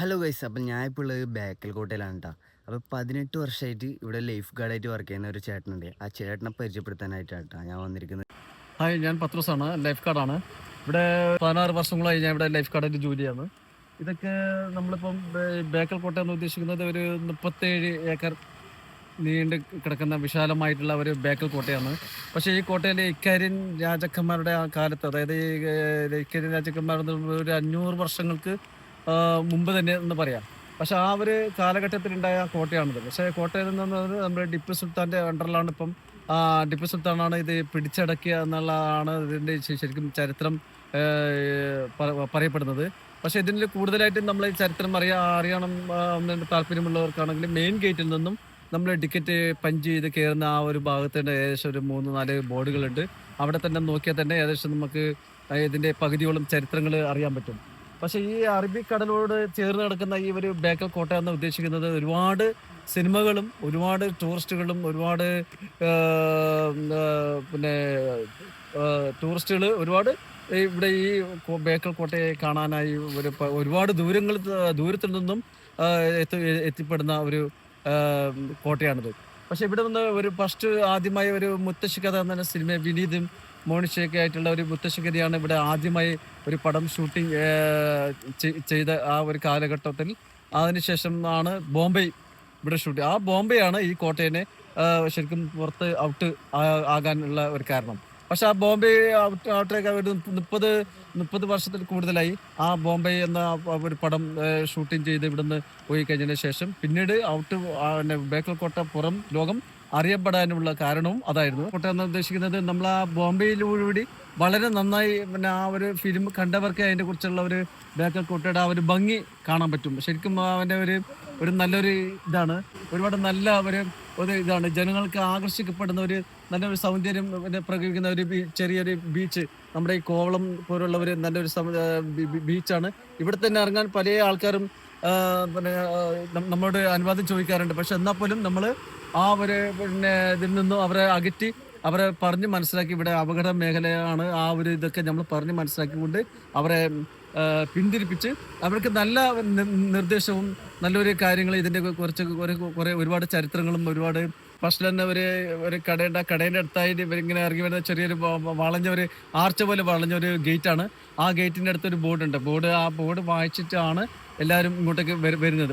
Hello guys, അപ്പം ഞാനിപ്പോൾ ഉള്ളത് ബേക്കൽ കോട്ടയിലാണ് കേട്ടോ. അപ്പോൾ 18 വർഷമായിട്ട് ഇവിടെ ലൈഫ് ഗാർഡായിട്ട് വർക്ക് ചെയ്യുന്ന ഒരു ചേട്ടനുണ്ട്. ആ ചേട്ടനെ പരിചയപ്പെടുത്താനായിട്ടാണ് കേട്ടോ ഞാൻ വന്നിരിക്കുന്നത്. ഹായ്, ഞാൻ പത്രോസാണ്, ലൈഫ് ഗാർഡാണ്. ഇവിടെ 16 വർഷങ്ങളായി ഞാൻ ഇവിടെ ലൈഫ് ഗാർഡായിട്ട് ജോലിയാണ്. ഇതൊക്കെ നമ്മളിപ്പം ബേക്കൽ കോട്ട എന്ന് ഉദ്ദേശിക്കുന്നത് ഒരു 37 ഏക്കർ നീണ്ട് കിടക്കുന്ന വിശാലമായിട്ടുള്ള ഒരു ബേക്കൽ കോട്ടയാണ്. പക്ഷേ ഈ കോട്ടയിലെ ഇക്കാര്യൻ രാജാക്കന്മാരുടെ ആ കാലത്ത്, അതായത് ഈ ഇക്കാര്യൻ രാജാക്കന്മാർ ഒരു 500 വർഷങ്ങൾക്ക് മുമ്പ് തന്നെ എന്ന് പറയാം. പക്ഷെ ആ ഒരു കാലഘട്ടത്തിലുണ്ടായ കോട്ടയാണിത്. പക്ഷേ കോട്ടയിൽ നിന്നത് നമ്മുടെ ടിപ്പു സുൽത്താൻ്റെ അണ്ടറിലാണ് ഇപ്പം. ടിപ്പു സുൽത്താനാണ് ഇത് പിടിച്ചടക്കിയ എന്നുള്ളതാണ് ഇതിൻ്റെ ശരിക്കും ചരിത്രം പറയപ്പെടുന്നത്. പക്ഷേ ഇതിൽ കൂടുതലായിട്ടും നമ്മൾ ഈ ചരിത്രം അറിയണം എന്ന് താല്പര്യമുള്ളവർക്കാണെങ്കിൽ മെയിൻ ഗേറ്റിൽ നിന്നും നമ്മൾ ടിക്കറ്റ് പഞ്ച് ചെയ്ത് കയറുന്ന ആ ഒരു ഭാഗത്തിൻ്റെ ഏകദേശം ഒരു 3-4 ബോർഡുകളുണ്ട്. അവിടെ തന്നെ നോക്കിയാൽ തന്നെ ഏകദേശം നമുക്ക് ഇതിൻ്റെ പകുതിയോളം ചരിത്രങ്ങൾ അറിയാൻ പറ്റും. പക്ഷേ ഈ അറബിക്കടലോട് ചേർന്ന് കിടക്കുന്ന ഈ ഒരു ബേക്കൽ കോട്ട എന്ന് ഉദ്ദേശിക്കുന്നത് ഒരുപാട് സിനിമകളും ഒരുപാട് ടൂറിസ്റ്റുകളും ഒരുപാട് പിന്നെ ടൂറിസ്റ്റുകൾ ഒരുപാട് ഇവിടെ ഈ ബേക്കൽ കോട്ടയെ കാണാനായി ഒരുപാട് ദൂരത്തിൽ നിന്നും എത്തിപ്പെടുന്ന ഒരു കോട്ടയാണിത്. പക്ഷെ ഇവിടെ നിന്ന് ഒരു ഫസ്റ്റ് ആദ്യമായി ഒരു മുത്തശ്ശി കഥ എന്ന സിനിമ വിനീതും മോണിഷയൊക്കെ ആയിട്ടുള്ള ഒരു മുത്തശ്ശി കഥയാണ് ഇവിടെ ആദ്യമായി ഒരു പടം ഷൂട്ടിംഗ് ചെയ്ത ആ ഒരു കാലഘട്ടത്തിൽ. അതിനുശേഷം ആണ് ബോംബെ ഇവിടെ ഷൂട്ട്. ആ ബോംബെയാണ് ഈ കോട്ടയെ ശരിക്കും പുറത്ത് ഔട്ട് ആകാനുള്ള ഒരു കാരണം. പക്ഷെ ആ ബോംബെ ഔട്ടേക്ക് ഒരു 30 വർഷത്തിൽ കൂടുതലായി ആ ബോംബെ എന്ന ഒരു പടം ഷൂട്ടിംഗ് ചെയ്ത് ഇവിടുന്ന് പോയി കഴിഞ്ഞതിന് ശേഷം പിന്നീട് ബേക്കൽ കോട്ട പുറം ലോകം അറിയപ്പെടാനുള്ള കാരണവും അതായിരുന്നു. കോട്ട എന്ന് ഉദ്ദേശിക്കുന്നത് നമ്മൾ ആ ബോംബെയിലൂടെ വളരെ നന്നായി ആ ഒരു ഫിലിം കണ്ടവർക്ക് അതിനെ കുറിച്ചുള്ള ഒരു ബേക്കൽ കോട്ടയുടെ ആ ഒരു ഭംഗി കാണാൻ പറ്റും. ശരിക്കും അവൻ്റെ ഒരു നല്ലൊരു ഇതാണ്. ഒരുപാട് നല്ല ഒരു ഇതാണ്. ജനങ്ങൾക്ക് ആകർഷിക്കപ്പെടുന്ന ഒരു നല്ലൊരു സൗന്ദര്യം പ്രകടിപ്പിക്കുന്ന ഒരു ചെറിയൊരു ബീച്ച്. നമ്മുടെ ഈ കോവളം പോലുള്ള ഒരു നല്ലൊരു ബീച്ചാണ്. ഇവിടെ തന്നെ ഇറങ്ങാൻ പല ആൾക്കാരും നമ്മളോട് അനുവാദം ചോദിക്കാറുണ്ട്. പക്ഷെ എന്നാൽ പോലും നമ്മൾ ആ ഇതിൽ നിന്നും അവരെ അകറ്റി അവരെ പറഞ്ഞ് മനസ്സിലാക്കി, ഇവിടെ അപകട മേഖലയാണ്, ആ ഒരു ഇതൊക്കെ നമ്മൾ പറഞ്ഞ് മനസ്സിലാക്കിക്കൊണ്ട് അവരെ പിന്തിരിപ്പിച്ച് അവർക്ക് നല്ല നിർദ്ദേശവും നല്ലൊരു കാര്യങ്ങൾ ഇതിൻ്റെ കുറച്ച് ഒരുപാട് ചരിത്രങ്ങളും ഒരുപാട് ഫസ്റ്റ് തന്നെ ഒരു കടേൻ്റെ അടുത്തായിട്ട് ഇവരിങ്ങനെ ഇറങ്ങി വരുന്ന ചെറിയൊരു വളഞ്ഞ ഒരു ആർച്ച പോലെ വളഞ്ഞ ഒരു ഗേറ്റാണ്. ആ ഗേറ്റിൻ്റെ അടുത്തൊരു ബോർഡുണ്ട്. ആ ബോർഡ് വായിച്ചിട്ടാണ് എല്ലാവരും ഇങ്ങോട്ടേക്ക് വരുന്നത്.